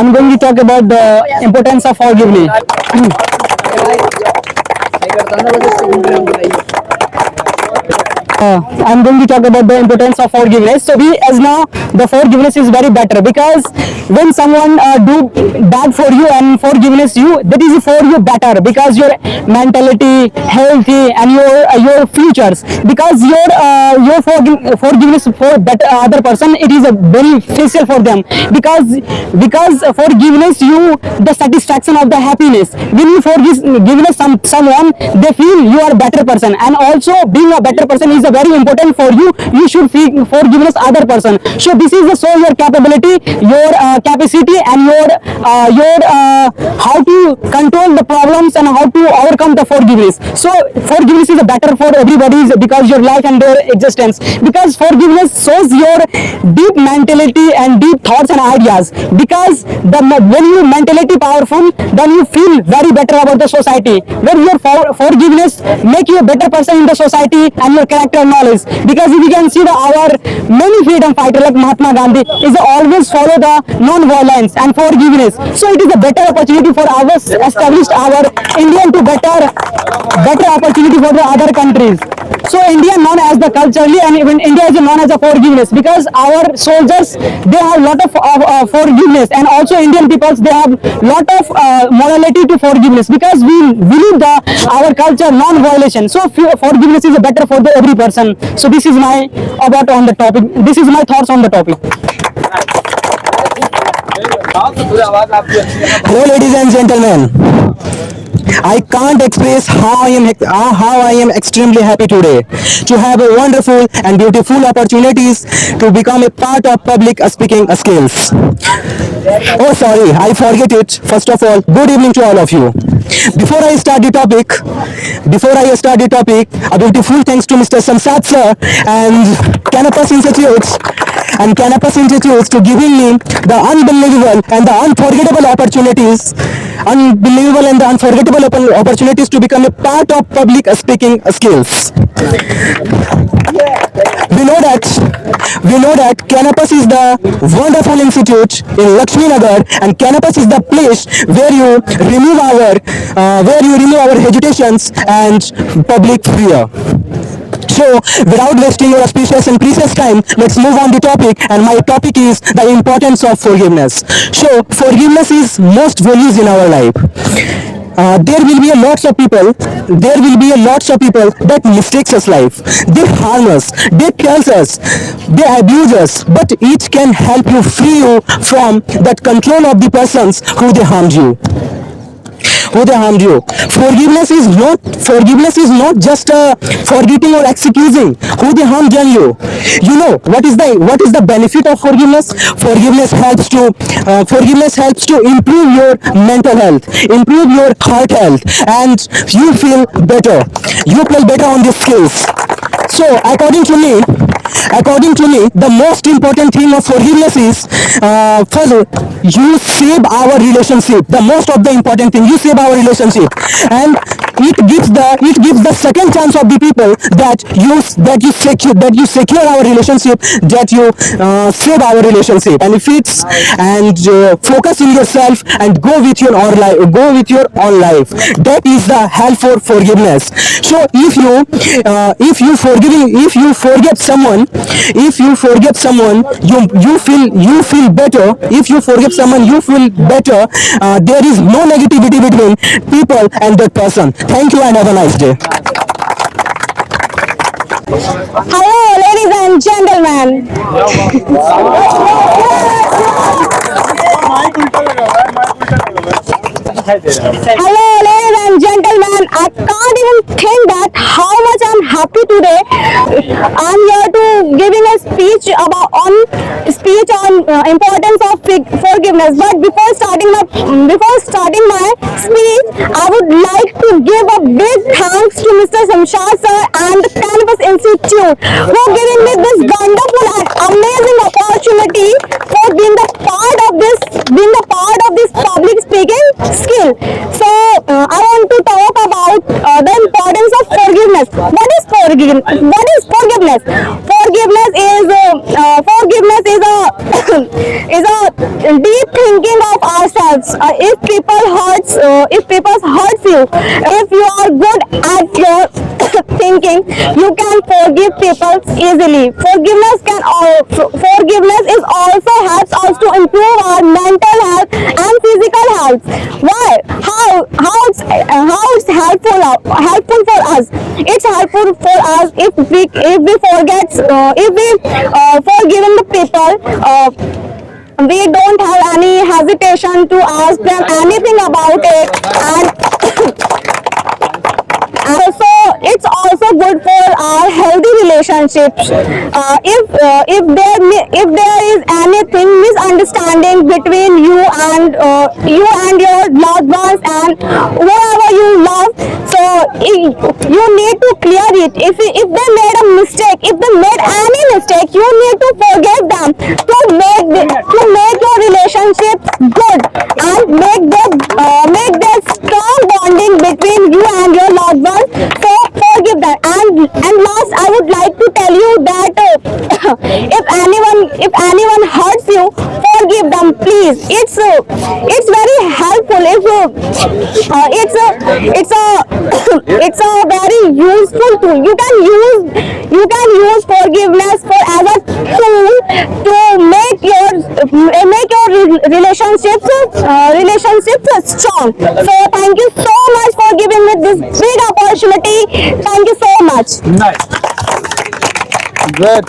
I'm going to talk about the importance of forgiveness. I'm going to talk about the importance of forgiveness. So we, as now, the forgiveness is very better, because when someone do bad for you and forgiveness you, that is for you better, because your mentality, healthy, and your futures, because your forgiveness for that other person, it is a beneficial for them, because forgiveness you the satisfaction of the happiness. When you forgiveness someone, they feel you are a better person, and also being a better person is a very important for you. You should forgiveness other person. So this is the show your capability, your capacity, and your how to control the problems and how to overcome the forgiveness. So forgiveness is a better for everybody, because your life and their existence, because forgiveness shows your deep mentality and deep thoughts and ideas, because when you mentality powerful, then you feel very better about the society. When your forgiveness make you a better person in the society and your character knowledge, because if you can see our many freedom fighter like Mahatma Gandhi is always follow the non-violence and forgiveness. So it is a better opportunity for our established our Indian to better opportunity for the other countries. So India known as the culturally, and even India is known as a forgiveness, because our soldiers, they have lot of forgiveness, and also Indian peoples, they have lot of morality to forgiveness, because we believe our culture non-violation. So forgiveness is better for every person. So this is my about on the topic. This is my thoughts on the topic. Hello, ladies and gentlemen. I can't express how I am extremely happy today to have a wonderful and beautiful opportunities to become a part of public speaking skills. Oh, sorry, I forget it. First of all, good evening to all of you. Before I start the topic, a beautiful thanks to Mr. Samsad sir and Canopus Institutes to giving me the unbelievable and the unforgettable opportunities to become a part of public speaking skills. We know that Canopus is the wonderful institute in Lakshmi Nagar, and Canopus is the place where you remove our hesitations and public fear. So, without wasting your precious and precious time, let's move on the topic, and my topic is the importance of forgiveness. So, forgiveness is most values in our life. There will be lots of people that mistakes us life. They harm us, they kills us, they abuse us, but each can help you free you from that control of the persons who they harmed you. Forgiveness is not just forgetting or excusing who they harmed you. You know what is the benefit of forgiveness? Forgiveness helps to improve your mental health, improve your heart health, and you feel better. You play better on these skills. So according to me, the most important thing of forgiveness is first, you save our relationship. The most of the important thing, you save our relationship, and it gives the second chance of the people that you secure our relationship, that you save our relationship, and focus in yourself and go with your own life. That is the help for forgiveness. So if you forget someone, you feel better. If you forgive someone, you feel better. There is no negativity between people and that person. Thank you and have a nice day. Hello, ladies and gentlemen. Hello, ladies and gentlemen. I can't even think that how much I'm happy today. I'm here to giving a speech on importance of forgiveness. But before starting my speech, I would like to give a big thanks to Mr. Samsad sir and the Canopus Institute who giving me this wonderful and amazing opportunity for being the part of this public speaking skill. So I want to talk about the importance of forgiveness. What is forgiveness? Forgiveness is is a deep thinking of ourselves. If people hurts you, if you are good at your thinking, you can forgive people easily. Forgiveness is also helps us to improve our mental health and physical health. Why? How it's helpful for us? It's helpful for us if we forgiving the people. We don't have any hesitation to ask them anything about it, and also it's also good for our healthy relationships. If there is anything misunderstanding between you and your loved ones and whoever you love, so you need to clear it. If they made a mistake, if they made any mistake, you need to forgive them to make your relationship good and make that strong bonding between you and your loved ones. So forgive them. And last, I would like to tell you that if anyone hurts you, forgive them, please. It's very helpful. It's a very useful tool. You can use forgiveness as a tool to make your relationships strong. So thank you so much for giving me this big opportunity. Thank you so much. Nice. Good.